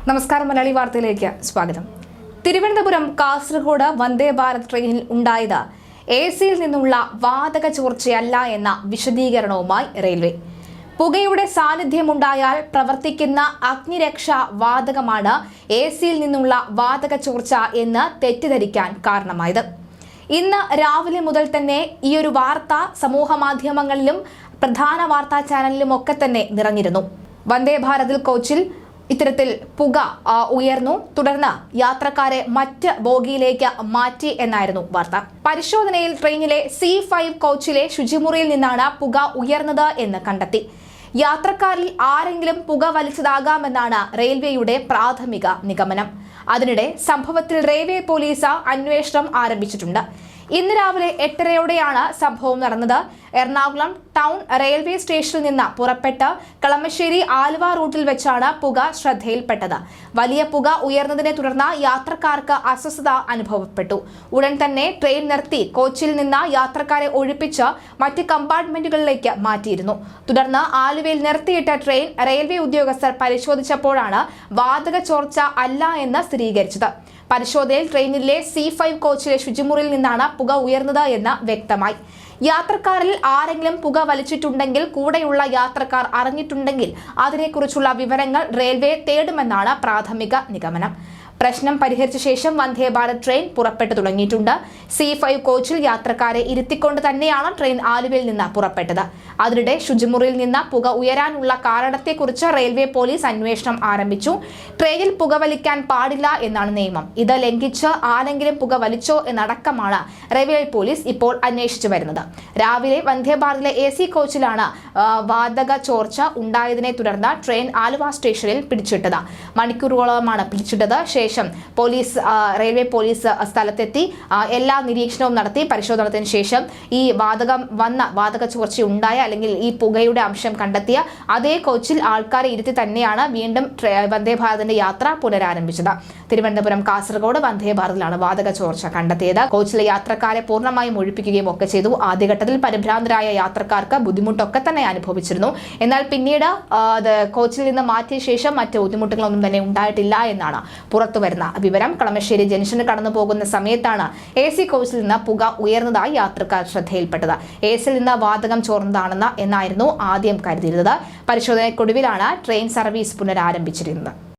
നമസ്കാരം, മലയാളി വാർത്തയിലേക്ക് സ്വാഗതം. തിരുവനന്തപുരം കാസർഗോഡ് വന്ദേ ഭാരത് ട്രെയിനിൽ ഉണ്ടായത് എസിയിൽ നിന്നുള്ള വാതക ചോർച്ചയല്ല എന്ന വിശദീകരണവുമായി റെയിൽവേ. പുകയുടെ സാന്നിധ്യമുണ്ടായാൽ പ്രവർത്തിക്കുന്ന അഗ്നിരക്ഷാ വാതകമാണ് എസിയിൽ നിന്നുള്ള വാതക ചോർച്ച എന്ന് തെറ്റിദ്ധരിക്കാൻ കാരണമായത്. ഇന്ന് രാവിലെ മുതൽ തന്നെ ഈ ഒരു വാർത്ത സമൂഹ മാധ്യമങ്ങളിലും പ്രധാന വാർത്താ ചാനലിലും ഒക്കെ തന്നെ നിറഞ്ഞിരുന്നു. വന്ദേ ഭാരതിൽ കോച്ചിൽ ഇത്തരത്തിൽ പുക ഉയർന്നു, തുടർന്ന് യാത്രക്കാരെ മറ്റ് ബോഗിയിലേക്ക് മാറ്റി എന്നായിരുന്നു വാർത്ത. പരിശോധനയിൽ ട്രെയിനിലെ C5 കോച്ചിലെ ശുചിമുറിയിൽ നിന്നാണ് പുക ഉയർന്നത് എന്ന് കണ്ടെത്തി. യാത്രക്കാരിൽ ആരെങ്കിലും പുക വലിച്ചതാകാമെന്നാണ് റെയിൽവേയുടെ പ്രാഥമിക നിഗമനം. അതിനിടെ സംഭവത്തിൽ റെയിൽവേ പോലീസ് അന്വേഷണം ആരംഭിച്ചിട്ടുണ്ട്. ഇന്ന് രാവിലെ 8:30യോടെയാണ് സംഭവം നടന്നത്. എറണാകുളം ടൗൺ റെയിൽവേ സ്റ്റേഷനിൽ നിന്ന് പുറപ്പെട്ട് കളമശ്ശേരി ആലുവ റൂട്ടിൽ വെച്ചാണ് പുക ശ്രദ്ധയിൽപ്പെട്ടത്. വലിയ പുക ഉയർന്നതിനെ തുടർന്ന് യാത്രക്കാർക്ക് അസ്വസ്ഥത അനുഭവപ്പെട്ടു. ഉടൻ തന്നെ ട്രെയിൻ നിർത്തി കോച്ചിൽ നിന്ന് യാത്രക്കാരെ ഒഴിപ്പിച്ച് മറ്റ് കമ്പാർട്ട്മെന്റുകളിലേക്ക് മാറ്റിയിരുന്നു. തുടർന്ന് ആലുവയിൽ നിർത്തിയിട്ട ട്രെയിൻ റെയിൽവേ ഉദ്യോഗസ്ഥർ പരിശോധിച്ചപ്പോഴാണ് വാതക ചോർച്ച അല്ല എന്ന് സ്ഥിരീകരിച്ചത്. പരിശോധനയിൽ ട്രെയിനിലെ C5 കോച്ചിലെ ശുചിമുറിയിൽ നിന്നാണ് പുക ഉയർന്നത് എന്ന് വ്യക്തമായി. യാത്രക്കാരിൽ ആരെങ്കിലും പുക വലിച്ചിട്ടുണ്ടെങ്കിൽ, കൂടെയുള്ള യാത്രക്കാർ അറിഞ്ഞിട്ടുണ്ടെങ്കിൽ അതിനെക്കുറിച്ചുള്ള വിവരങ്ങൾ റെയിൽവേ തേടുമെന്നാണ് പ്രാഥമിക നിഗമനം. പ്രശ്നം പരിഹരിച്ച ശേഷം വന്ദേ ഭാരത് ട്രെയിൻ പുറപ്പെട്ടു തുടങ്ങിയിട്ടുണ്ട്. C5 കോച്ചിൽ യാത്രക്കാരെ ഇരുത്തിക്കൊണ്ട് തന്നെയാണ് ട്രെയിൻ ആലുവയിൽ നിന്ന് പുറപ്പെട്ടത്. അതിനിടെ ശുചിമുറിയിൽ നിന്ന് പുക ഉയരാനുള്ള കാരണത്തെക്കുറിച്ച് റെയിൽവേ പോലീസ് അന്വേഷണം ആരംഭിച്ചു. ട്രെയിനിൽ പുകവലിക്കാൻ പാടില്ല എന്നാണ് നിയമം. ഇത് ലംഘിച്ച് ആരെങ്കിലും പുക വലിച്ചോ എന്നടക്കമാണ് റെയിൽവേ പോലീസ് ഇപ്പോൾ അന്വേഷിച്ചു വരുന്നത്. രാവിലെ വന്ദേ ഭാരതിലെ AC കോച്ചിലാണ് വാതക ചോർച്ച ഉണ്ടായതിനെ തുടർന്ന് ട്രെയിൻ ആലുവ സ്റ്റേഷനിൽ പിടിച്ചിട്ടത്. മണിക്കൂറുകളോളമാണ് പിടിച്ചിട്ടത്. ശേഷം റെയിൽവേ പോലീസ് സ്ഥലത്തെത്തി എല്ലാ നിരീക്ഷണവും നടത്തി. പരിശോധനത്തിന് ശേഷം ഈ വാതക ചോർച്ച ഉണ്ടായ അല്ലെങ്കിൽ ഈ പുകയുടെ അംശം കണ്ടെത്തിയ അതേ കോച്ചിൽ ആൾക്കാരെ ഇരുത്തി തന്നെയാണ് വീണ്ടും വന്ദേ ഭാരതിന്റെ യാത്ര പുനരാരംഭിച്ചത്. തിരുവനന്തപുരം കാസർഗോഡ് വന്ദേ ഭാരതിലാണ് വാതക ചോർച്ച കണ്ടെത്തിയത്. കോച്ചിലെ യാത്രക്കാരെ പൂർണ്ണമായും ഒഴിപ്പിക്കുകയും ഒക്കെ ചെയ്തു. ആദ്യഘട്ടത്തിൽ പരിഭ്രാന്തരായ യാത്രക്കാർക്ക് ബുദ്ധിമുട്ടൊക്കെ തന്നെ അനുഭവിച്ചിരുന്നു. എന്നാൽ പിന്നീട് കോച്ചിൽ നിന്ന് മാറ്റിയ ശേഷം മറ്റ് ബുദ്ധിമുട്ടുകളൊന്നും തന്നെ ഉണ്ടായിട്ടില്ല എന്നാണ് പുറത്തുവരുന്ന വിവരം. കളമശ്ശേരി ജംഗ്ഷന് കടന്നു പോകുന്ന സമയത്താണ് AC കോച്ചിൽ നിന്ന് പുക ഉയർന്നതായി യാത്രക്കാർ ശ്രദ്ധയിൽപ്പെട്ടത്. എസിയിൽ നിന്ന് വാതകം ചോർന്നതാണെന്നായിരുന്നു ആദ്യം കരുതിയിരുന്നത്. പരിശോധനയ്ക്കൊടുവിലാണ് ട്രെയിൻ സർവീസ് പുനരാരംഭിച്ചിരുന്നത്.